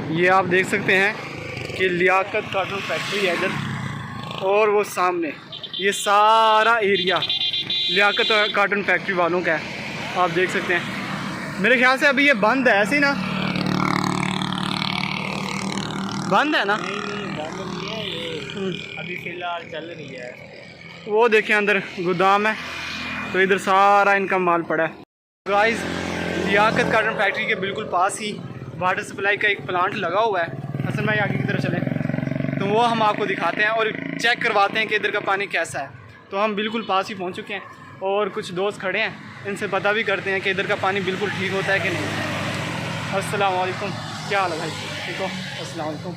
ये आप देख सकते हैं कि लियाकत कार्टून फैक्ट्री है इधर, और वो सामने ये सारा एरिया लियाकत कार्टून फैक्ट्री वालों का है। आप देख सकते हैं, मेरे ख्याल से अभी ये बंद है, ऐसे ही ना बंद है ना? नहीं बंद नहीं है ये, अभी फ़िलहाल चल रही है। वो देखें अंदर गोदाम है, तो इधर सारा इनका माल पड़ा है। गाइस, लियाकत कार्टून फैक्ट्री के बिल्कुल पास ही वाटर सप्लाई का एक प्लांट लगा हुआ है। हसन भाई आगे की तरफ चलें तो वो हम आपको दिखाते हैं और चेक करवाते हैं कि इधर का पानी कैसा है। तो हम बिल्कुल पास ही पहुंच चुके हैं और कुछ दोस्त खड़े हैं, इनसे पता भी करते हैं कि इधर का पानी बिल्कुल ठीक होता है कि नहीं। अस्सलाम वालेकुम, क्या हाल है भाई? ठीक हो? अस्सलाम वालेकुम,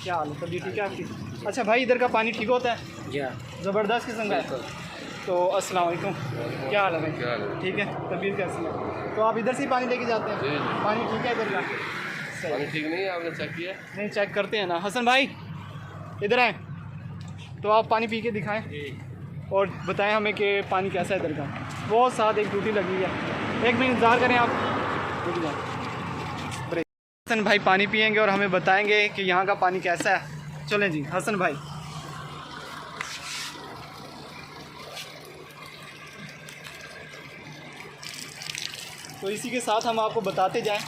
क्या हाल है? तबीयत ठीक है आपकी? अच्छा भाई, इधर का पानी ठीक होता है? जी ज़बरदस्त किस्म का है। तो अस्सलाम वालेकुम, क्या हाल है भाई? ठीक है, तबीयत कैसी है? तो आप इधर से ही पानी लेके जाते हैं? पानी ठीक है इधर का? पानी ठीक नहीं है, आपने चेक किया? नहीं, चेक करते हैं ना। हसन भाई इधर आए तो आप पानी पी के दिखाएं और बताएं हमें कि पानी कैसा है इधर का। बहुत साथ एक ड्यूटी लगी है, एक मिनट इंतज़ार करें आप। हसन भाई पानी पियेंगे और हमें बताएंगे कि यहाँ का पानी कैसा है। चलें जी हसन भाई। तो इसी के साथ हम आपको बताते जाएं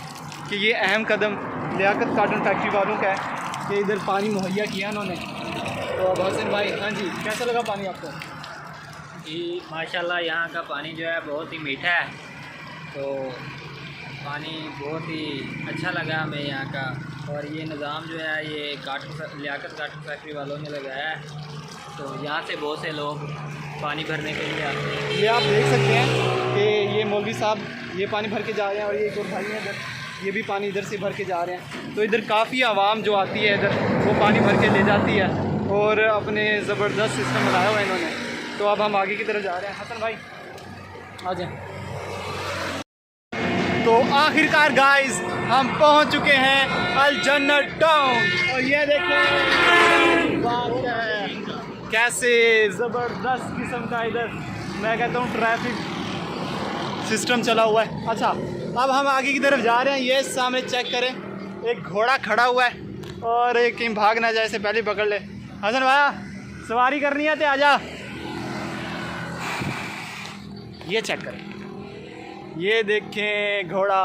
कि ये अहम कदम लियाकत कार्टून फैक्ट्री वालों का है कि इधर पानी मुहैया किया उन्होंने। तो अब हसन भाई, हाँ जी, कैसा लगा पानी आपको? जी माशाल्लाह, यहाँ का पानी जो है बहुत ही मीठा है, तो पानी बहुत ही अच्छा लगा हमें यहाँ का। और ये निज़ाम जो है ये लियाकत कार्टून फैक्ट्री वालों ने लगाया है, तो यहाँ से बहुत से लोग पानी भरने के लिए आते हैं। ये आप देख सकते हैं कि ये मौलवी साहब ये पानी भर के जा रहे हैं और ये एक और भाई हैं इधर, ये भी पानी इधर से भर के जा रहे हैं। तो इधर काफ़ी आवाम जो आती है इधर, वो पानी भर के ले जाती है और अपने ज़बरदस्त सिस्टम बनाया हुआ है इन्होंने। तो अब हम आगे की तरफ जा रहे हैं। हसन भाई आ जाए। तो आखिरकार गाइस हम पहुंच चुके हैं अल जन्नत टाउन, और ये देखें बात है कैसे ज़बरदस्त किस्म का इधर मैं कहता हूँ ट्रैफिक सिस्टम चला हुआ है। अच्छा, अब हम आगे की तरफ जा रहे हैं। ये सामने चेक करें, एक घोड़ा खड़ा हुआ है और एक कहीं भाग ना जाए से पहले पकड़ ले। हसन भाया सवारी करनी है तो आजा। ये चेक करें, ये देखें घोड़ा,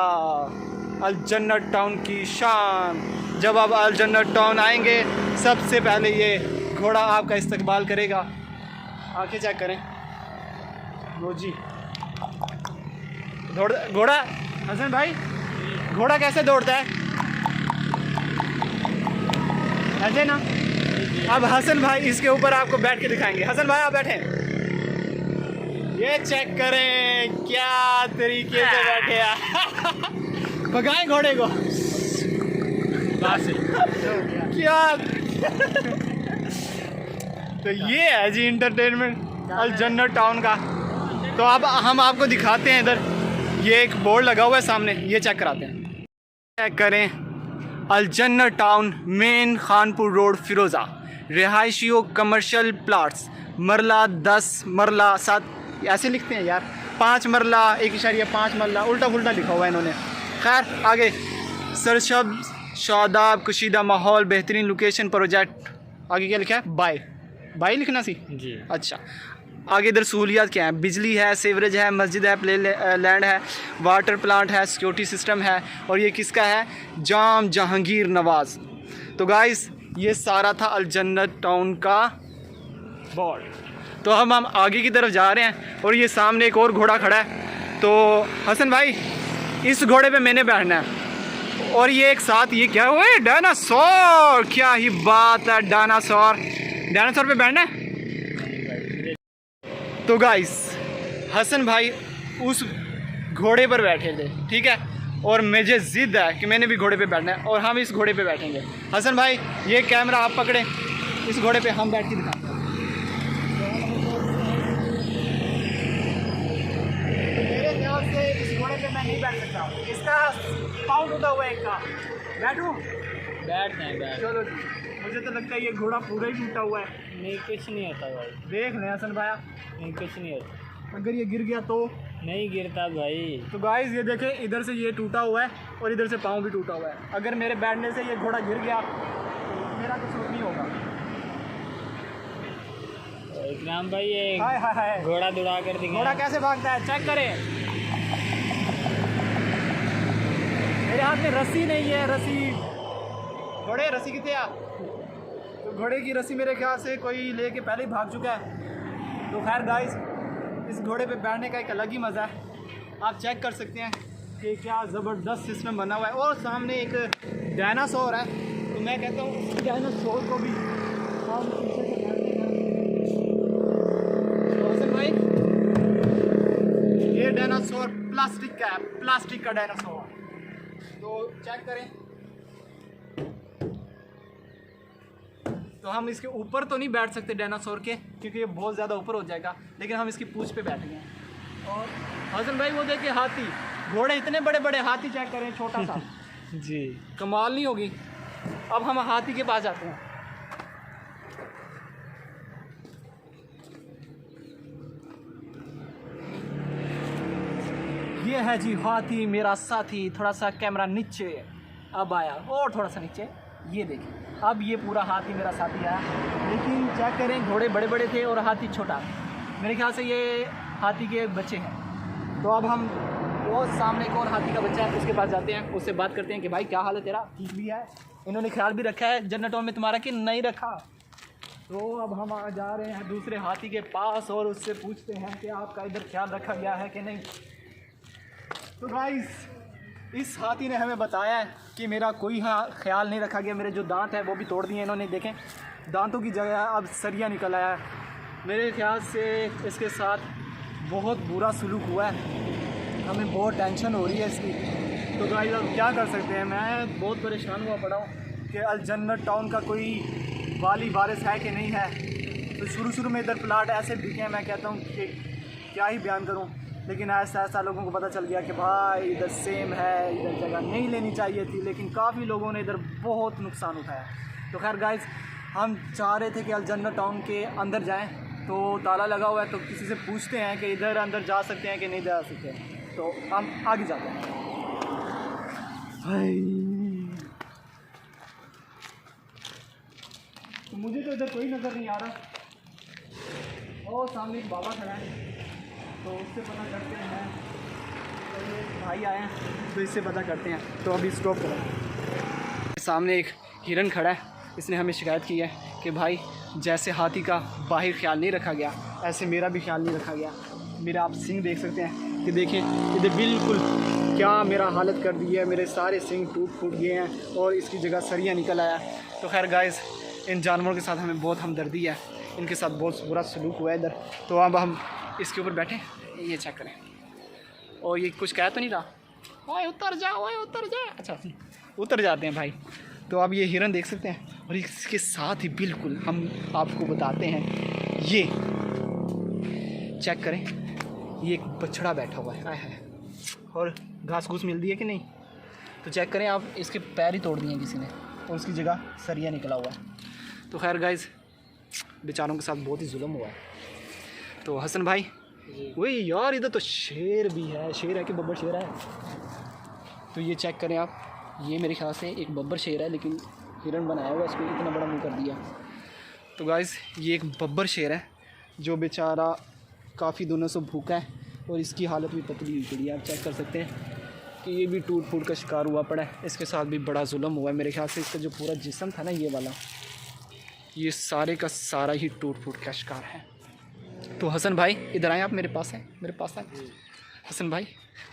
अल जन्नत टाउन की शान। जब आप अल जन्नत टाउन आएंगे सबसे पहले ये घोड़ा आपका इस्तकबाल करेगा। आंखें चेक करें, लो जी घोड़ा। हसन भाई घोड़ा कैसे दौड़ता है? ऐसे ना। अब हसन भाई इसके ऊपर आपको बैठ के दिखाएंगे। हसन भाई आप बैठे, ये चेक करें क्या तरीके से बैठे हैं। भगाएं घोड़े को क्या। तो ये है जी इंटरटेनमेंट अल जन्नत टाउन का। तो अब हम आपको दिखाते हैं इधर, ये एक बोर्ड लगा हुआ है सामने, ये चेक कराते हैं। चेक करें, अल जन्नत टाउन, मेन खानपुर रोड, फिरोज़ा, रिहायशियों कमर्शियल प्लाट्स, मरला 10 मरला 7, ऐसे लिखते हैं यार, 5 मरला 1.5 मरला, उल्टा पुल्टा लिखा हुआ है इन्होंने। खैर आगे, सरशब शादाब कशीदा माहौल, बेहतरीन लोकेशन प्रोजेक्ट। आगे क्या लिखा है? बाय लिखना सी जी। अच्छा, आगे इधर सहूलियात क्या है? बिजली है, सीवरेज है, मस्जिद है, प्ले लैंड है, वाटर प्लांट है, सिक्योरिटी सिस्टम है। और ये किसका है? जाम जहांगीर नवाज़। तो गाइस ये सारा था अल जन्नत टाउन का बोर्ड। तो हम आगे की तरफ जा रहे हैं और ये सामने एक और घोड़ा खड़ा है। तो हसन भाई इस घोड़े पे मैंने बैठना है, और ये एक साथ ये क्या हुआ है? डायनासोर। क्या ही बात है, डायनासोर पे बैठना है। तो गाइस हसन भाई उस घोड़े पर बैठे थे, ठीक है, और मुझे ज़िद है कि मैंने भी घोड़े पे बैठना है और हम इस घोड़े पे बैठेंगे। हसन भाई ये कैमरा आप पकड़ें, इस घोड़े पे हम बैठ के दिखाते हैं। तो मेरे ख्याल से इस घोड़े पे मैं नहीं बैठ सकता हूँ, इसका पाँव टूटा हुआ है एक का। बैठूँ? बैठते हैं। चलो जी, मुझे तो लगता है ये घोड़ा पूरा ही टूटा हुआ है। नहीं कुछ नहीं होता भाई, देख लें हसन भाई, नहीं कुछ नहीं होता। अगर ये गिर गया तो नहीं गिरता भाई। तो गाइस ये देखें, इधर से ये टूटा हुआ है और इधर से पाँव भी टूटा हुआ है। अगर मेरे बैठने से ये घोड़ा गिर गया तो मेरा कुछ नहीं होगा। इकराम भाई ये हाय हाय हाय, घोड़ा दौड़ा कर दिखा। घोड़ा कैसे भागता है चेक करें। मेरे हाथ में रस्सी नहीं है, रस्सी घोड़े रस्सी कितने आ, तो घोड़े की रस्सी मेरे ख्याल से कोई लेके पहले ही भाग चुका है। तो खैर गाइस, इस घोड़े पे बैठने का एक अलग ही मज़ा है। आप चेक कर सकते हैं कि क्या ज़बरदस्त सिस्टम बना हुआ है। और सामने एक डायनासोर है, तो मैं कहता हूँ उस डायनासोर को भी हम पीछे से बैठते हैं। तो हसन भाई, ये डायनासोर प्लास्टिक का है, प्लास्टिक का डायनासोर। तो चेक करें, तो हम इसके ऊपर तो नहीं बैठ सकते डायनासोर के, क्योंकि ये बहुत ज़्यादा ऊपर हो जाएगा, लेकिन हम इसकी पूंछ पे बैठ गए हैं। और हसन भाई वो देखिए हाथी, घोड़े इतने बड़े बड़े, हाथी चेक करें छोटा सा। जी कमाल नहीं होगी। अब हम हाथी के पास जाते हैं। ये है जी हाथी मेरा साथी। थोड़ा सा कैमरा नीचे, अब आया और थोड़ा सा नीचे, ये देखिए अब ये पूरा हाथी मेरा साथी है। लेकिन चेक करें, घोड़े बड़े बड़े थे और हाथी छोटा। मेरे ख्याल से ये हाथी के बच्चे हैं। तो अब हम वो सामने एक और हाथी का बच्चा है, उसके पास जाते हैं, उससे बात करते हैं कि भाई क्या हाल है तेरा, ठीक भी है, इन्होंने ख्याल भी रखा है जन्नतों में तुम्हारा कि नहीं रखा। तो अब हम आ जा रहे हैं दूसरे हाथी के पास और उससे पूछते हैं कि आपका इधर ख्याल रखा गया है कि नहीं। तो गाइस, इस हाथी ने हमें बताया है कि मेरा कोई ख्याल नहीं रखा गया। मेरे जो दांत हैं वो भी तोड़ दिए इन्होंने, देखें दांतों की जगह अब सरिया निकल आया है। मेरे ख्याल से इसके साथ बहुत बुरा सलूक हुआ है, हमें बहुत टेंशन हो रही है इसकी। तो गाइस अब क्या कर सकते हैं, मैं बहुत परेशान हुआ पड़ा हूँ कि अल जन्नत टाउन का कोई वाली वारिस है कि नहीं है। तो शुरू में इधर प्लाट ऐसे बिके हैं, मैं कहता हूँ कि क्या ही बयान करूँ। लेकिन ऐसा लोगों को पता चल गया कि भाई इधर सेम है, इधर जगह नहीं लेनी चाहिए थी, लेकिन काफ़ी लोगों ने इधर बहुत नुकसान उठाया। तो खैर गाइस, हम चाह रहे थे कि अल जन्नत टाउन के अंदर जाएं, तो ताला लगा हुआ है, तो किसी से पूछते हैं कि इधर अंदर जा सकते हैं कि नहीं जा सकते हैं। तो हम आगे जाते हैं। तो मुझे तो इधर कोई नज़र नहीं आ रहा। और सामने एक बाबा खड़ा है, तो उससे पता करते हैं। तो ये भाई आए हैं, तो इससे पता करते हैं। तो अभी स्टॉप करें। सामने एक हिरन खड़ा है, इसने हमें शिकायत की है कि भाई जैसे हाथी का बाहर ख्याल नहीं रखा गया, ऐसे मेरा भी ख्याल नहीं रखा गया। मेरा आप सिंग देख सकते हैं कि देखें इधर बिल्कुल क्या मेरा हालत कर दी है, मेरे सारे सिंग टूट फूट गए हैं और इसकी जगह सरिया निकल आया। तो खैर गाइस, इन जानवरों के साथ हमें बहुत हमदर्दी है, इनके साथ बहुत बुरा सलूक हुआ है इधर। तो अब हम इसके ऊपर बैठे, ये चेक करें। और ये कुछ कह तो नहीं रहा, ओए उतर जा, ओए उतर जा। अच्छा उतर जाते हैं भाई। तो अब ये हिरन देख सकते हैं, और इसके साथ ही बिल्कुल हम आपको बताते हैं, ये चेक करें, ये एक बछड़ा बैठा हुआ है। है और घास घूस मिल दी है कि नहीं, तो चेक करें आप, इसके पैर ही तोड़ दिए हैं किसी ने और उसकी जगह सरिया निकला हुआ है। तो खैर गाइस, बेचारों के साथ बहुत ही जुल्म हुआ है। तो हसन भाई, वही यार इधर तो शेर भी है, शेर है कि बब्बर शेर है। तो ये चेक करें आप, ये मेरे ख्याल से एक बब्बर शेर है, लेकिन हिरन बनाया हुआ इसको इतना बड़ा मुँह कर दिया। तो गाइस, ये एक बब्बर शेर है जो बेचारा काफ़ी दिनों से भूखा है और इसकी हालत भी पतली हुई पड़ी है। आप चेक कर सकते हैं कि ये भी टूट फूट का शिकार हुआ पड़ा है। इसके साथ भी बड़ा जुल्म हुआ है। मेरे ख्याल से इसका जो पूरा जिस्म था ना, ये वाला, ये सारे का सारा ही टूट फूट का शिकार है। तो हसन भाई इधर आए, आप मेरे पास हैं, मेरे पास आए। हसन भाई,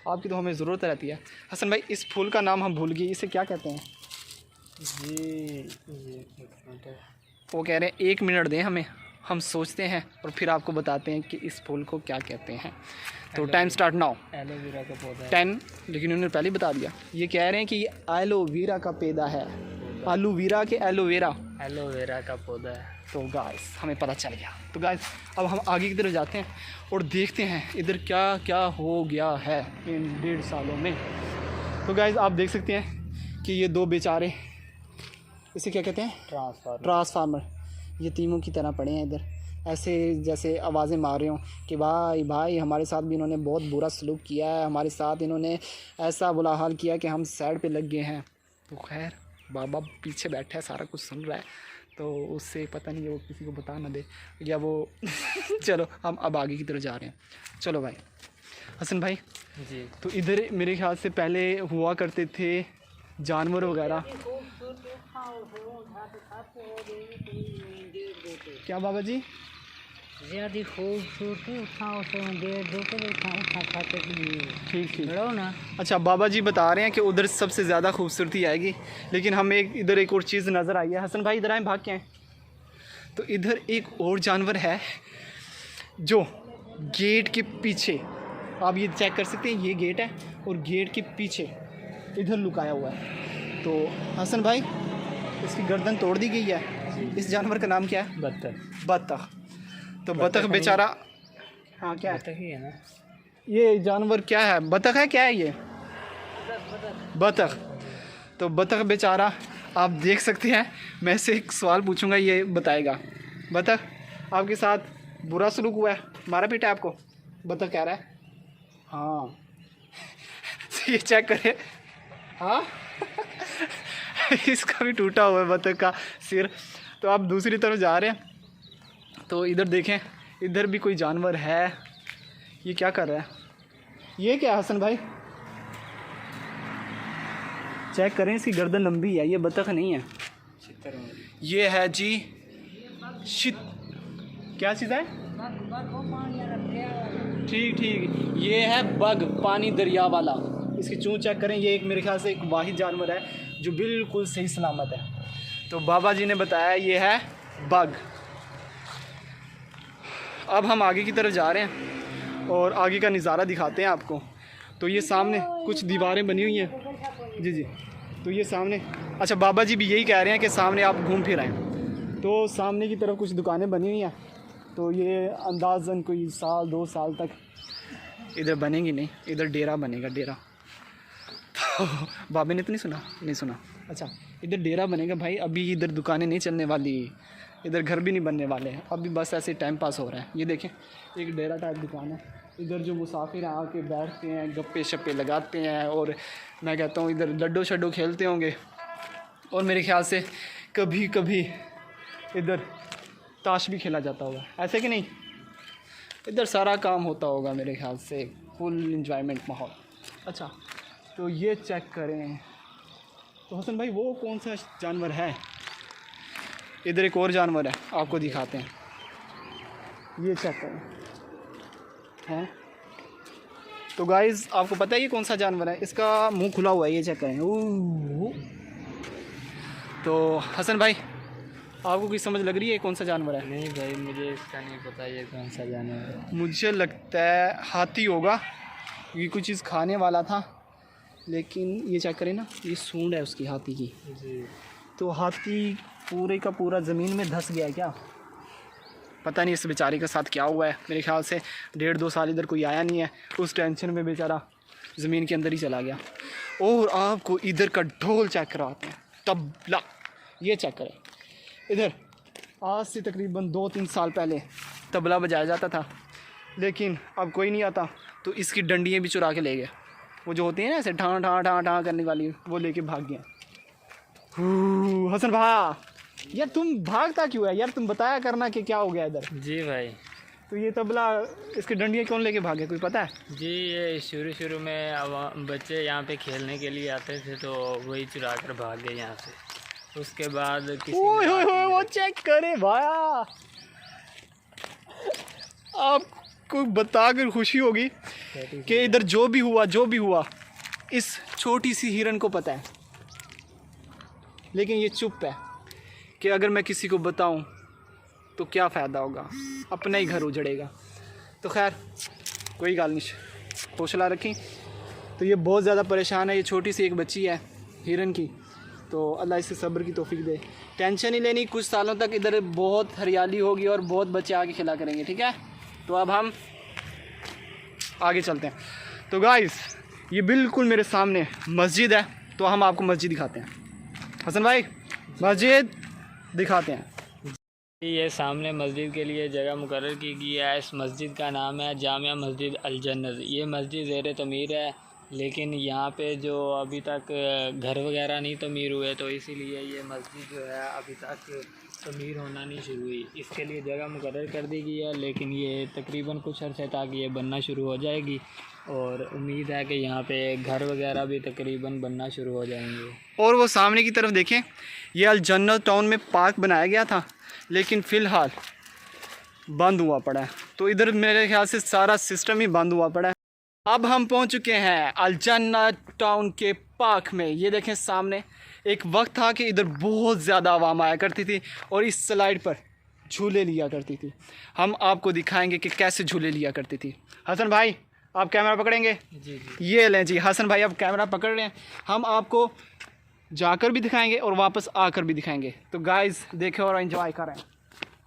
आपकी तो हमें ज़रूरत रहती है। हसन भाई, इस फूल का नाम हम भूल गए, इसे क्या कहते हैं? ये वो कह रहे हैं 1 मिनट दें हमें, हम सोचते हैं और फिर आपको बताते हैं कि इस फूल को क्या कहते हैं। तो टाइम स्टार्ट नाउ। एलोवेरा का पौधा है 10, लेकिन उन्होंने पहले बता दिया। ये कह रहे हैं कि ये एलोवेरा का पेदा है, आलूवीरा के एलोवेरा, एलोवेरा का पौधा है। तो गाइस हमें पता चल गया। तो गाइस अब हम आगे की तरफ जाते हैं और देखते हैं इधर क्या क्या हो गया है इन 1.5 सालों में। तो गाइस आप देख सकते हैं कि ये 2 बेचारे, इसे क्या कहते हैं, ट्रांसफार्मर, ट्रांसफार्मर, ये तीमों की तरह पड़े हैं इधर। ऐसे जैसे आवाज़ें मार रहे हों कि भाई भाई हमारे साथ भी इन्होंने बहुत बुरा सलूक किया है, हमारे साथ इन्होंने ऐसा बुरा हाल किया कि हम साइड पे लग गए हैं। तो खैर बाबा पीछे बैठा है, सारा कुछ सुन रहा है, तो उससे पता नहीं है वो किसी को बता ना दे या वो चलो हम अब आगे की तरफ जा रहे हैं। चलो भाई हसन भाई जी। तो इधर मेरे ख्याल से पहले हुआ करते थे जानवर वगैरह। क्या बाबा जी? ज़्यादा खूबसूरती उठाओ तो ठीक ठीक ना। अच्छा बाबा जी बता रहे हैं कि उधर सबसे ज़्यादा खूबसूरती आएगी, लेकिन हमें इधर एक और चीज़ नज़र आई है। हसन भाई इधर आए, भाग के आए। तो इधर एक और जानवर है जो गेट के पीछे, आप ये चेक कर सकते हैं, ये गेट है और गेट के पीछे इधर लुकाया हुआ है। तो हसन भाई इसकी गर्दन तोड़ दी गई है। इस जानवर का नाम क्या है? बत्तख। बत्तख। तो बत्तख बेचारा, हाँ क्या बत्तख ही है ना ये जानवर? क्या है, बत्तख है? क्या है ये? बत्तख। तो बत्तख बेचारा, आप देख सकते हैं, मैं इससे एक सवाल पूछूंगा, ये बताएगा। बत्तख आपके साथ बुरा सलूक हुआ है, मारा पीटा है आपको? बत्तख कह रहा है हाँ। ये चेक करें, हाँ इसका भी टूटा हुआ है बत्तख का सिर। तो आप दूसरी तरफ जा रहे हैं, तो इधर देखें, इधर भी कोई जानवर है। ये क्या कर रहा है? ये क्या हसन भाई? चेक करें, इसकी गर्दन लंबी है, ये बत्तख नहीं है, ये है जी क्या चीज़ है? ठीक ठीक, ये है बग, पानी दरिया वाला। इसकी चूंच चेक करें, ये एक मेरे ख्याल से एक वाहिद जानवर है जो बिल्कुल सही सलामत है। तो बाबा जी ने बताया ये है बग। अब हम आगे की तरफ जा रहे हैं और आगे का नज़ारा दिखाते हैं आपको। तो ये सामने कुछ दीवारें बनी हुई हैं जी जी। तो ये सामने, अच्छा बाबा जी भी यही कह रहे हैं कि सामने आप घूम फिर आएँ। तो सामने की तरफ कुछ दुकानें बनी हुई हैं, तो ये अंदाज़न कोई 1-2 साल तक इधर बनेंगी नहीं, इधर डेरा बनेगा, डेरा। तो बाबे ने तो नहीं सुना। अच्छा इधर डेरा बनेगा भाई, अभी इधर दुकानें नहीं चलने वाली, इधर घर भी नहीं बनने वाले हैं, अभी बस ऐसे टाइम पास हो रहा है। ये देखें एक डेरा टाइप दुकान है, इधर जो मुसाफिर हैं आके बैठते हैं, गप्पे शप्पे लगाते हैं, और मैं कहता हूँ इधर लड्डो शड्डो खेलते होंगे, और मेरे ख्याल से कभी कभी इधर ताश भी खेला जाता होगा, ऐसे कि नहीं? इधर सारा काम होता होगा मेरे ख्याल से, फुल इंजॉयमेंट माहौल। अच्छा तो ये चेक करें, तो हसन भाई वो कौन सा जानवर है? इधर एक और जानवर है, आपको दिखाते हैं, ये चेक करें हैं। तो गाइज़ आपको पता है ये कौन सा जानवर है? इसका मुंह खुला हुआ है, ये चेक करें। तो हसन भाई आपको कोई समझ लग रही है कौन सा जानवर है? नहीं भाई मुझे इसका नहीं पता ये कौन सा जानवर है। मुझे लगता है हाथी होगा, ये कोई चीज़ खाने वाला था, लेकिन ये चेक करें ना, ये सूंड है उसकी, हाथी की जी। तो हाथी पूरे का पूरा ज़मीन में धंस गया है क्या? पता नहीं इस बेचारे के साथ क्या हुआ है। मेरे ख्याल से 1.5-2 साल इधर कोई आया नहीं है, उस टेंशन में बेचारा ज़मीन के अंदर ही चला गया। और आपको इधर का ढोल चेक कराते हैं, तबला। ये चेक करें, इधर आज से तकरीबन 2-3 साल पहले तबला बजाया जाता था, लेकिन अब कोई नहीं आता, तो इसकी डंडियाँ भी चुरा के ले गए। वो जो होती हैं ना ऐसे ठाँ ठाँ ठाँ ठाँ करने वाली, वो लेके भाग गए। हसन भाई यार तुम भागता क्यों है यार? तुम बताया करना कि क्या हो गया इधर। जी भाई। तो ये तबला, इसकी डंडियाँ कौन लेके भागे, कोई पता है? जी ये शुरू में बच्चे यहाँ पे खेलने के लिए आते थे, तो वही चुरा कर भाग गए यहाँ से। उसके बाद वो चेक करे भाया, आपको बताकर खुशी होगी कि इधर जो भी हुआ इस छोटी सी हिरन को पता है, लेकिन ये चुप है कि अगर मैं किसी को बताऊं तो क्या फ़ायदा होगा, अपना ही घर उजड़ेगा। तो खैर कोई गाल नहीं, हौसला रखें। तो ये बहुत ज़्यादा परेशान है, ये छोटी सी एक बच्ची है हिरन की, तो अल्लाह इसे सब्र की तौफीक दे। टेंशन नहीं लेनी, कुछ सालों तक इधर बहुत हरियाली होगी और बहुत बच्चे आके खिला करेंगे, ठीक है? तो अब हम आगे चलते हैं। तो गाइस ये बिल्कुल मेरे सामने मस्जिद है, तो हम आपको मस्जिद दिखाते हैं। हसन भाई मस्जिद दिखाते हैं। ये सामने मस्जिद के लिए जगह मुकर्रर की गई है। इस मस्जिद का नाम है जामिया मस्जिद अल जन्नत। ये मस्जिद ज़ेर तमीर है, लेकिन यहाँ पे जो अभी तक घर वगैरह नहीं तमीर हुए, तो इसीलिए ये मस्जिद जो है अभी तक तमीर होना नहीं शुरू हुई। इसके लिए जगह मुकर्रर कर दी गई है, लेकिन ये तकरीबन कुछ अर्से तक ये बनना शुरू हो जाएगी और उम्मीद है कि यहाँ पे घर वगैरह भी तकरीबन बनना शुरू हो जाएंगे। और वो सामने की तरफ देखें, ये अल जन्नत टाउन में पार्क बनाया गया था, लेकिन फ़िलहाल बंद हुआ पड़ा है। तो इधर मेरे ख्याल से सारा सिस्टम ही बंद हुआ पड़ा है। अब हम पहुंच चुके हैं अल जन्नत टाउन के पार्क में। ये देखें सामने, एक वक्त था कि इधर बहुत ज़्यादा आवाम आया करती थी और इस स्लाइड पर झूले लिया करती थी। हम आपको दिखाएंगे कि कैसे झूले लिया करती थी। हसन भाई आप कैमरा पकड़ेंगे? जी। ये लें जी, हसन भाई अब कैमरा पकड़ रहे हैं। हम आपको जाकर भी दिखाएंगे और वापस आकर भी दिखाएंगे। तो गाइस देखें और एंजॉय करें।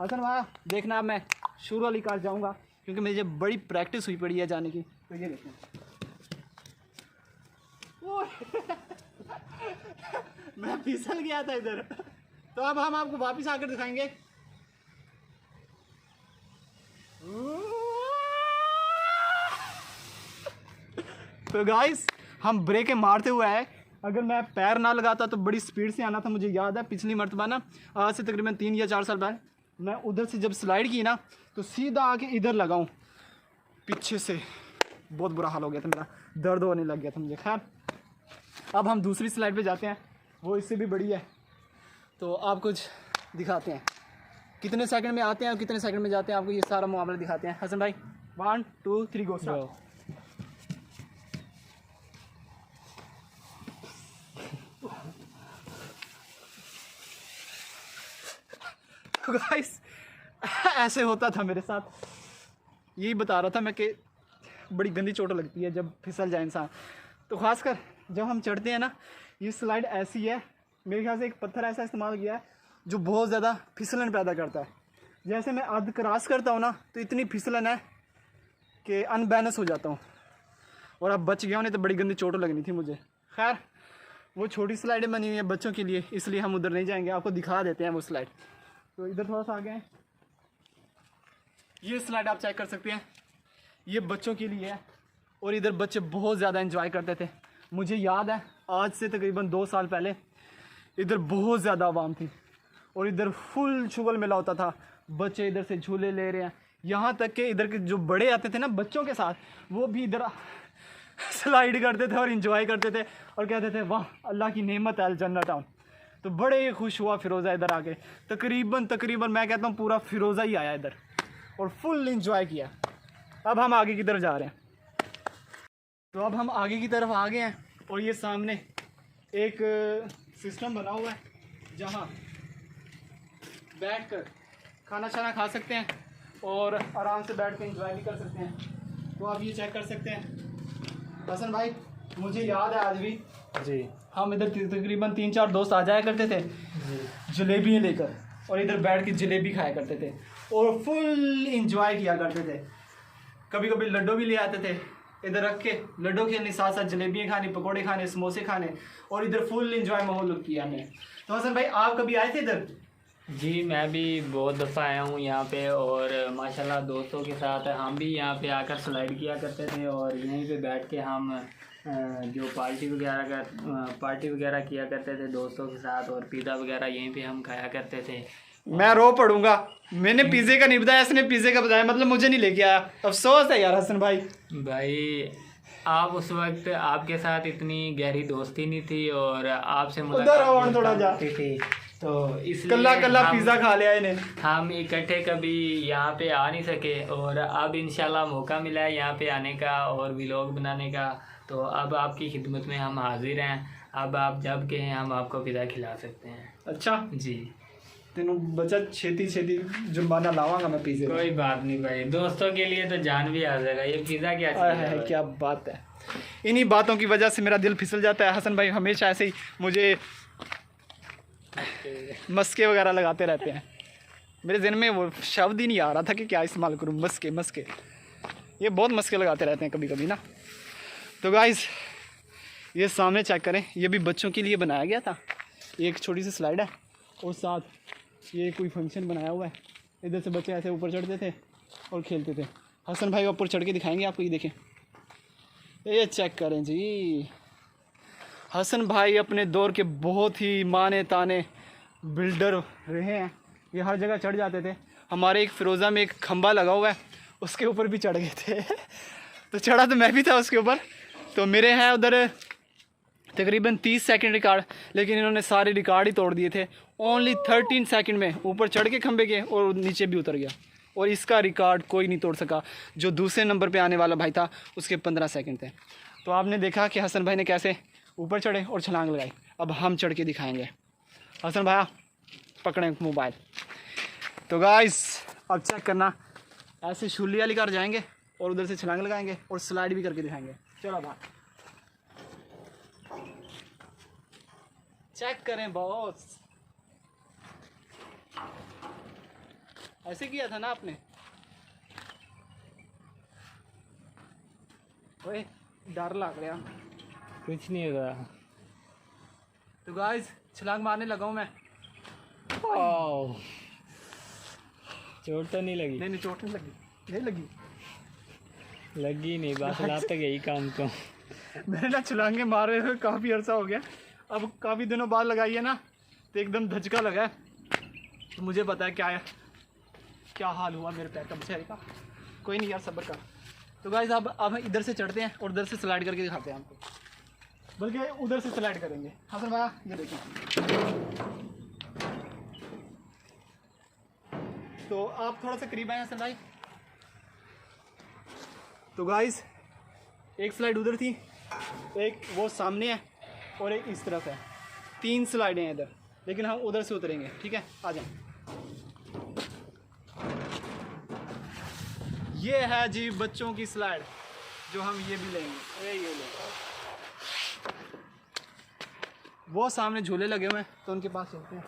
हसन भाई देखना, अब मैं शुरू वाली कार जाऊंगा क्योंकि मुझे बड़ी प्रैक्टिस हुई पड़ी है जाने की। तो ये देखें मैं फिसल गया था इधर। तो अब हम आपको वापस आकर दिखाएंगे। तो गाइस हम ब्रेकें मारते हुए आए। अगर मैं पैर ना लगाता तो बड़ी स्पीड से आना था। मुझे याद है पिछली मरतबा ना, आज से तकरीबन 3 या 4 साल पहले, मैं उधर से जब स्लाइड की ना तो सीधा आके इधर लगाऊं पीछे से। बहुत बुरा हाल हो गया था मेरा, दर्द होने लग गया था मुझे। खैर अब हम दूसरी स्लाइड पे जाते हैं, वो इससे भी बड़ी है। तो आप कुछ दिखाते हैं, कितने सेकंड में आते हैं और कितने सेकंड में जाते हैं, आपको ये सारा मामला दिखाते हैं। हसन भाई 1 2 3 गो स्टार्ट। गाइस ऐसे होता था मेरे साथ। यही बता रहा था मैं कि बड़ी गंदी चोट लगती है जब फिसल जाए इंसान। तो ख़ासकर जब हम चढ़ते हैं ना, ये स्लाइड ऐसी है, मेरे ख्याल से एक पत्थर ऐसा इस्तेमाल किया है जो बहुत ज़्यादा फिसलन पैदा करता है। जैसे मैं अध क्रॉस करता हूँ ना तो इतनी फिसलन है कि अनबैलेंस हो जाता हूँ। और अब बच गया हूँ, नहीं तो बड़ी गंदी चोट लगनी थी मुझे। खैर वो छोटी स्लाइडें बनी हुई हैं बच्चों के लिए, इसलिए हम उधर नहीं जाएंगे, आपको दिखा देते हैं वो स्लाइड। तो इधर थोड़ा सा आगे हैं, ये स्लाइड आप चेक कर सकते हैं, ये बच्चों के लिए है और इधर बच्चे बहुत ज़्यादा एंजॉय करते थे। मुझे याद है आज से तकरीबन 2 साल पहले इधर बहुत ज़्यादा आवाम थी और इधर फुल शुगल मेला होता था। बच्चे इधर से झूले ले रहे हैं, यहाँ तक कि इधर के जो बड़े आते थे ना बच्चों के साथ, वो भी इधर स्लाइड करते थे और इन्जॉय करते थे और कहते थे वाह अल्लाह की नेमत है अल जन्नत टाउन। तो बड़े खुश हुआ फ़िरोज़ा इधर आके। तकरीबन मैं कहता हूँ पूरा फ़िरोज़ा ही आया इधर और फुल इंजॉय किया। अब हम आगे की तरफ जा रहे हैं। तो अब हम आगे की तरफ आ गए हैं और ये सामने एक सिस्टम बना हुआ है जहाँ बैठकर खाना शाना खा सकते हैं और आराम से बैठ कर इंजॉय भी कर सकते हैं। तो आप ये चेक कर सकते हैं। हसन भाई मुझे याद है आज भी जी, हम इधर तकरीबन 3-4 दोस्त आ जाया करते थे जलेबियाँ लेकर और इधर बैठ के जलेबी खाया करते थे और फुल इंजॉय किया करते थे। कभी कभी लड्डू भी ले आते थे, इधर रख के लड्डू खेलने, साथ साथ जलेबियाँ खानी, पकोड़े खाने, समोसे खाने और इधर फुल इंजॉय माहौल किया हमने। तो हसन भाई आप कभी आए थे इधर? जी मैं भी बहुत दफ़ा आया हूँ यहाँ पे और माशाल्लाह दोस्तों के साथ हम भी यहाँ पे आकर स्लाइड किया करते थे और यहीं पे बैठ के हम जो पार्टी वगैरह किया करते थे दोस्तों के साथ और पिज़्ज़ा वगैरह यहीं पे हम खाया करते थे। मैं रो पड़ूंगा, मैंने पिज़्ज़े का नहीं बताया, इसने पिज़्ज़े का बताया, मतलब मुझे नहीं लेके आया। अफसोस है यार हसन भाई आप उस वक्त आपके साथ इतनी गहरी दोस्ती नहीं थी और आपसे मुलाकात थी, तो इसलिए कल्ला पिज़्ज़ा खा लिया इन्हें। हम इकट्ठे कभी यहाँ पे आ नहीं सके और अब इंशाल्लाह मौका मिला है यहाँ पे आने का और व्लॉग बनाने का। तो अब आपकी खिदमत में हम हाजिर हैं। अब आप जब कहें हम आपको पिज़्ज़ा खिला सकते हैं। अच्छा जी, तेनों बचा छेती जुर्माना लावांगा मैं पिज़्ज़े। कोई बात नहीं भाई, दोस्तों के लिए तो जान भी आ जाएगा। ये पिज़्ज़ा क्या चीज़ है? क्या बात है। इन्हीं बातों की वजह से मेरा दिल फिसल जाता है। हसन भाई हमेशा ऐसे ही मुझे मस्के वगैरह लगाते रहते हैं। मेरे ज़हन में वो शब्द ही नहीं आ रहा था कि क्या इस्तेमाल करूँ। मस्के ये बहुत मस्के लगाते रहते हैं कभी कभी ना। तो गाइस ये सामने चेक करें, ये भी बच्चों के लिए बनाया गया था। एक छोटी सी स्लाइड है और साथ ये कोई फंक्शन बनाया हुआ है, इधर से बच्चे ऐसे ऊपर चढ़ते थे और खेलते थे। हसन भाई ऊपर चढ़ के दिखाएंगे आपको, ये देखें, ये चेक करें जी। हसन भाई अपने दौर के बहुत ही माने ताने बिल्डर रहे हैं, ये हर जगह चढ़ जाते थे। हमारे एक फिरोज़ा में एक खंबा लगा हुआ है, उसके ऊपर भी चढ़ गए थे तो चढ़ा तो मैं भी था उसके ऊपर। तो मेरे हैं उधर तकरीबन 30 सेकंड रिकॉर्ड, लेकिन इन्होंने सारे रिकॉर्ड ही तोड़ दिए थे। ओनली 13 सेकंड में ऊपर चढ़ के खंबे के और नीचे भी उतर गया, और इसका रिकॉर्ड कोई नहीं तोड़ सका। जो दूसरे नंबर पे आने वाला भाई था उसके 15 सेकंड थे। तो आपने देखा कि हसन भाई ने कैसे ऊपर चढ़े और छलांग लगाई। अब हम चढ़ के दिखाएंगे। हसन भाई पकड़ें मोबाइल। तो गाइस अब चेक करना, ऐसे शुलिया लेकर जाएंगे और उधर से छलांग लगाएंगे और स्लाइड भी करके दिखाएंगे। चलो भाई चेक करें बॉस। ऐसे किया था ना आपने? ओए डर लग गया। कुछ नहीं होगा। तो गाइस छलांग मारने लगा हूँ मैं। चोट तो नहीं लगी? नहीं चोट नहीं लगी, नहीं लगी, लगी नहीं, बस लात गई काम को। मैंने ना छलांगे मारे हुए काफ़ी अर्सा हो गया, अब काफ़ी दिनों बाद लगाई है ना, तो एकदम धचका लगा है। तो मुझे पता है क्या हाल हुआ मेरे पैर का बेचारे का। कोई नहीं यार, सब्र कर। तो गाइस अब हम इधर से चढ़ते हैं और उधर से स्लाइड करके दिखाते हैं आपको, बल्कि उधर से स्लाइड करेंगे। हसन भाई ये देखिए। तो आप थोड़ा सा करीब आए हसन भाई। तो गाइस एक स्लाइड उधर थी, एक वो सामने है और एक इस तरफ है। 3 स्लाइडें हैं इधर, लेकिन हम उधर से उतरेंगे। ठीक है, आ जाएं। ये है जी बच्चों की स्लाइड, जो हम ये भी लेंगे। ये ले वो सामने झूले लगे हुए हैं, तो उनके पास चलते हैं।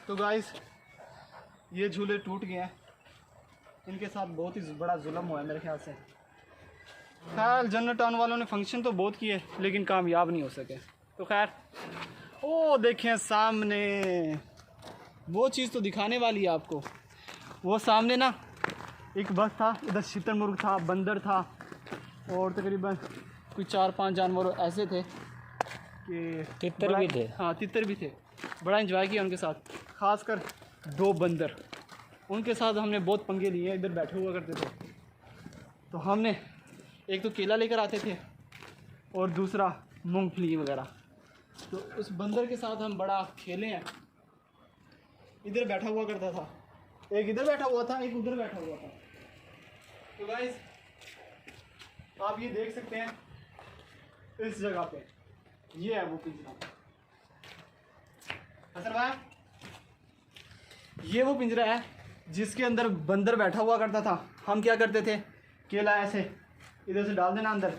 तो गाइस ये झूले टूट गए हैं, इनके साथ बहुत ही बड़ा जुल्म हुआ है मेरे ख्याल से। खैर जन्नत टाउन वालों ने फंक्शन तो बहुत किए, लेकिन कामयाब नहीं हो सके। तो खैर ओ देखें सामने, वो चीज़ तो दिखाने वाली है आपको। वो सामने ना एक बस था, इधर शुतुरमुर्ग था, बंदर था, और तकरीबन कोई 4-5 जानवर ऐसे थे कि तितर भी थे। हाँ तितर भी थे। बड़ा एंजॉय किया उनके साथ, खासकर 2 बंदर, उनके साथ हमने बहुत पंगे लिए। इधर बैठे हुआ करते थे, तो हमने एक तो केला लेकर आते थे और दूसरा मूंगफली वगैरह। तो उस बंदर के साथ हम बड़ा खेले हैं। इधर बैठा हुआ करता था, एक इधर बैठा हुआ था, एक उधर बैठा हुआ था। तो गाइस आप ये देख सकते हैं इस जगह पे, ये है वो पिंजरा। हसन भाई ये वो पिंजरा है जिसके अंदर बंदर बैठा हुआ करता था। हम क्या करते थे, केला ऐसे इधर से डाल देना अंदर,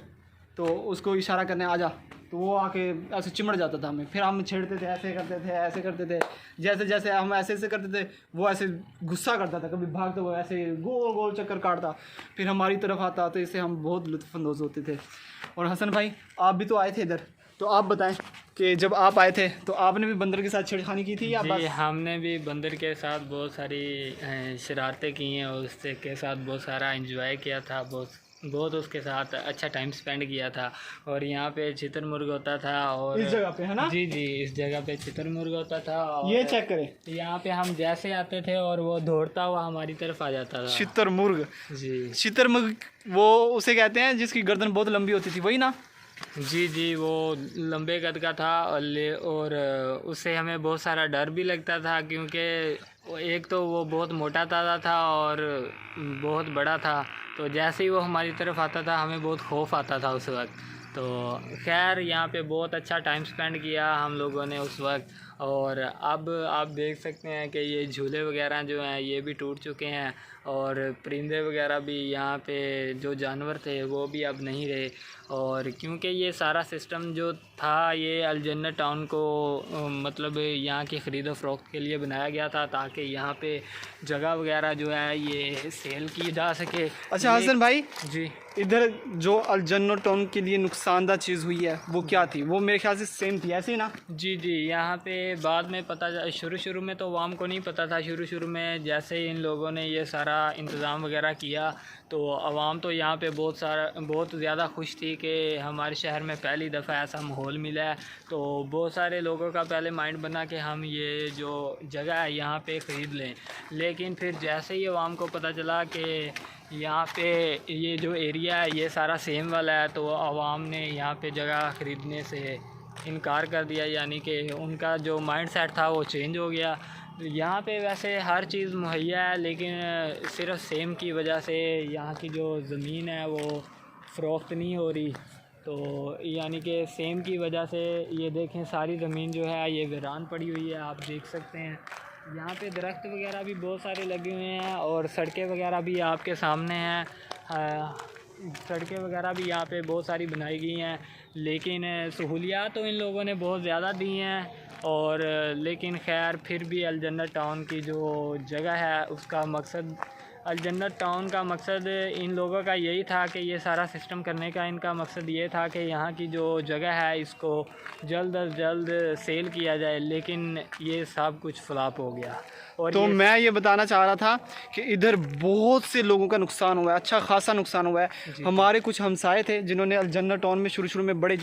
तो उसको इशारा करने आ जा, तो वो आके ऐसे चिमड़ जाता था हमें। फिर हम छेड़ते थे, ऐसे करते थे, ऐसे करते थे। जैसे जैसे हम ऐसे करते थे, वो ऐसे गुस्सा करता था, कभी भागता हुआ ऐसे गोल गोल चक्कर काटता, फिर हमारी तरफ आता, तो इससे हम बहुत लुत्फ़अंदोज़ होते थे। और हसन भाई आप भी तो आए थे इधर, तो आप बताएं कि जब आप आए थे तो आपने भी बंदर के साथ छेड़खानी की थी या जी, बस? हमने भी बंदर के साथ बहुत सारी शरारतें की हैं, और उसके साथ बहुत सारा एंजॉय किया था, बहुत उसके साथ अच्छा टाइम स्पेंड किया था। और यहाँ पे शुतुरमुर्ग होता था, और इस जगह पे है ना? जी इस जगह पे शुतुरमुर्ग होता था। और ये चेक करें, यहाँ पे हम जैसे आते थे और वो दौड़ता हुआ हमारी तरफ आ जाता था। शुतुरमुर्ग। जी शुतुरमुर्ग वो उसे कहते हैं जिसकी गर्दन बहुत लंबी होती थी, वही ना? जी वो लंबे कद का था, और उससे हमें बहुत सारा डर भी लगता था, क्योंकि एक तो वो बहुत मोटा ताज़ा था और बहुत बड़ा था। तो जैसे ही वो हमारी तरफ आता था हमें बहुत खौफ आता था उस वक्त। तो खैर यहाँ पे बहुत अच्छा टाइम स्पेंड किया हम लोगों ने उस वक्त। और अब आप देख सकते हैं कि ये झूले वगैरह जो हैं ये भी टूट चुके हैं, और परिंदे वगैरह भी यहाँ पे जो जानवर थे वो भी अब नहीं रहे। और क्योंकि ये सारा सिस्टम जो था ये अल जन्नत टाउन को मतलब यहाँ की ख़रीदो फ़रोख्त के लिए बनाया गया था, ताकि यहाँ पे जगह वगैरह जो है ये सेल की जा सके। अच्छा हसन भाई जी, इधर जो अल जन्नत टाउन के लिए नुकसानदा चीज़ हुई है वो क्या थी? वो मेरे ख्याल से सेम थी, ऐसे ही ना? जी जी, यहाँ पे बाद में पता, शुरू में तो आवाम को नहीं पता था। शुरू में जैसे ही इन लोगों ने ये सारा इंतज़ाम वगैरह किया तो आवाम तो यहाँ पे बहुत ज़्यादा खुश थी कि हमारे शहर में पहली दफ़ा ऐसा माहौल मिला है। तो बहुत सारे लोगों का पहले माइंड बना कि हम ये जो जगह है यहाँ पे ख़रीद लें। लेकिन फिर जैसे ही आवाम को पता चला कि यहाँ पे ये जो एरिया है ये सारा सेम वाला है, तो आवाम ने यहाँ पे जगह ख़रीदने से इनकार कर दिया, यानी कि उनका जो माइंड सेट था वो चेंज हो गया। यहाँ पे वैसे हर चीज़ मुहैया है, लेकिन सिर्फ सेम की वजह से यहाँ की जो ज़मीन है वो फ़रोख्त नहीं हो रही। तो यानी कि सेम की वजह से ये देखें सारी ज़मीन जो है ये वीरान पड़ी हुई है, आप देख सकते हैं। यहाँ पे दरख्त वगैरह भी बहुत सारे लगे हुए हैं और सड़कें वगैरह भी आपके सामने हैं। सड़कें वगैरह भी यहाँ पे बहुत सारी बनाई गई हैं, लेकिन सहूलियात तो इन लोगों ने बहुत ज़्यादा दी हैं। और लेकिन खैर फिर भी अल जन्नत टाउन की जो जगह है उसका मकसद, अल जन्नत टाउन का मकसद इन लोगों का यही था कि ये सारा सिस्टम करने का इनका मकसद ये था कि यहाँ की जो जगह है इसको जल्द अज जल्द सेल किया जाए, लेकिन ये सब कुछ फ्लॉप हो गया। और तो मैं ये बताना चाह रहा था कि इधर बहुत से लोगों का नुकसान हुआ है, अच्छा खासा नुकसान हुआ है। हमारे कुछ हमसाए थे जिन्होंने अल जन्नत टाउन में शुरू में बड़े,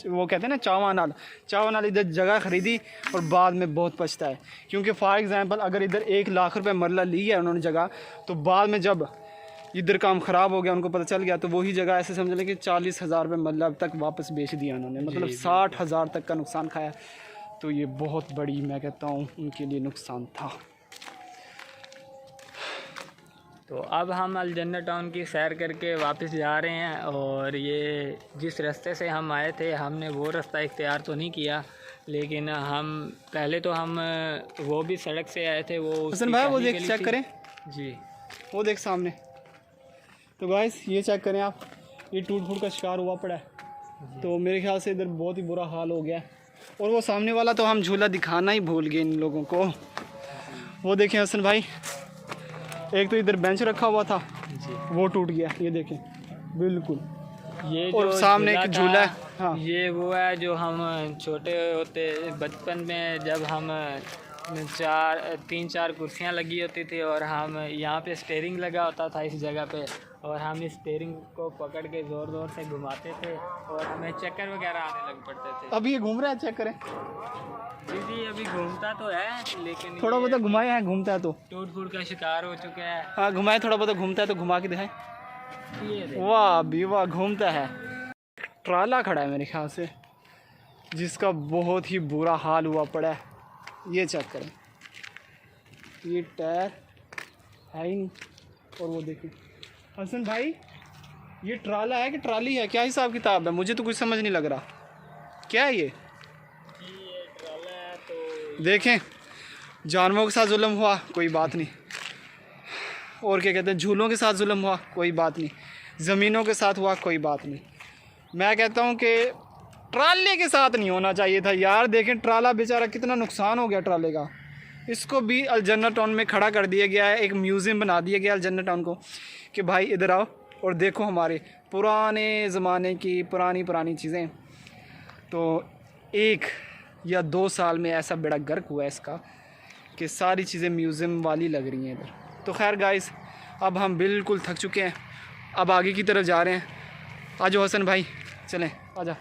वो कहते हैं ना चावा नाल इधर जगह ख़रीदी और बाद में बहुत पछता है। क्योंकि फॉर एग्ज़ाम्पल अगर इधर 1 लाख रुपए मरला ली है उन्होंने जगह, तो बाद में जब इधर काम ख़राब हो गया उनको पता चल गया तो वही जगह ऐसे समझ लें कि 40,000 रुपये मरला तक वापस बेच दिया उन्होंने, मतलब 60,000 तक का नुकसान खाया। तो ये बहुत बड़ी, मैं कहता हूँ, उनके लिए नुकसान था। तो अब हम अल जन्नत टाउन की सैर करके वापस जा रहे हैं। और ये जिस रास्ते से हम आए थे हमने वो रास्ता इख्तियार तो नहीं किया, लेकिन हम पहले तो हम वो भी सड़क से आए थे। वो हसन भाई वो देख, चेक करें जी, वो देख सामने। तो गाइस ये चेक करें आप, ये टूट फूट का शिकार हुआ पड़ा है। तो मेरे ख्याल से इधर बहुत ही बुरा हाल हो गया। और वो सामने वाला तो हम झूला दिखाना ही भूल गए इन लोगों को। वो देखें हसन भाई, एक तो इधर बेंच रखा हुआ था जी, वो टूट गया, ये देखें बिल्कुल। ये और जो सामने एक झूला है, हाँ ये वो है जो हम छोटे होते बचपन में जब हम 3-4 कुर्सियाँ लगी होती थी और हम यहाँ पे स्टीयरिंग लगा होता था इस जगह पे, और हम इस स्टीयरिंग को पकड़ के ज़ोर ज़ोर से घुमाते थे और हमें चक्कर वगैरह आने लग पड़ते थे। अभी ये घूम रहा है, चेक करें। जी जी, अभी घूमता तो है लेकिन थोड़ा बहुत घुमाए हैं, घूमता है तो टूट फूट का शिकार हो चुका है। हाँ घुमाए, थोड़ा बहुत घूमता है तो घुमा के दिखाएं। ये देखो। वाह भी वाह, घूमता है। ट्राला खड़ा है मेरे ख्याल से जिसका बहुत ही बुरा हाल हुआ पड़ा है, ये चेक करें। ये टायर है ही नहीं। और वो देखिए हसन भाई, ये ट्राला है कि ट्राली है, क्या हिसाब किताब है? मुझे तो कुछ समझ नहीं लग रहा क्या है ये। ट्राला है तो देखें, जानवरों के साथ जुल्म हुआ कोई बात नहीं, और क्या कहते हैं, झूलों के साथ जुल्म हुआ कोई बात नहीं, ज़मीनों के साथ हुआ कोई बात नहीं। मैं कहता हूँ कि ट्राले के साथ नहीं होना चाहिए था यार। देखें ट्राला बेचारा कितना नुकसान हो गया ट्राले का, इसको भी अल जन्नत टाउन में खड़ा कर दिया गया है। एक म्यूज़ियम बना दिया गया अल जन्नत टाउन को कि भाई इधर आओ और देखो हमारे पुराने ज़माने की पुरानी चीज़ें। तो 1 या 2 साल में ऐसा बेड़ा गर्क हुआ है इसका कि सारी चीज़ें म्यूज़ियम वाली लग रही हैं इधर। तो खैर गाइस, अब हम बिल्कुल थक चुके हैं, अब आगे की तरफ जा रहे हैं। आ जाओ हसन भाई, चलें, आ जा।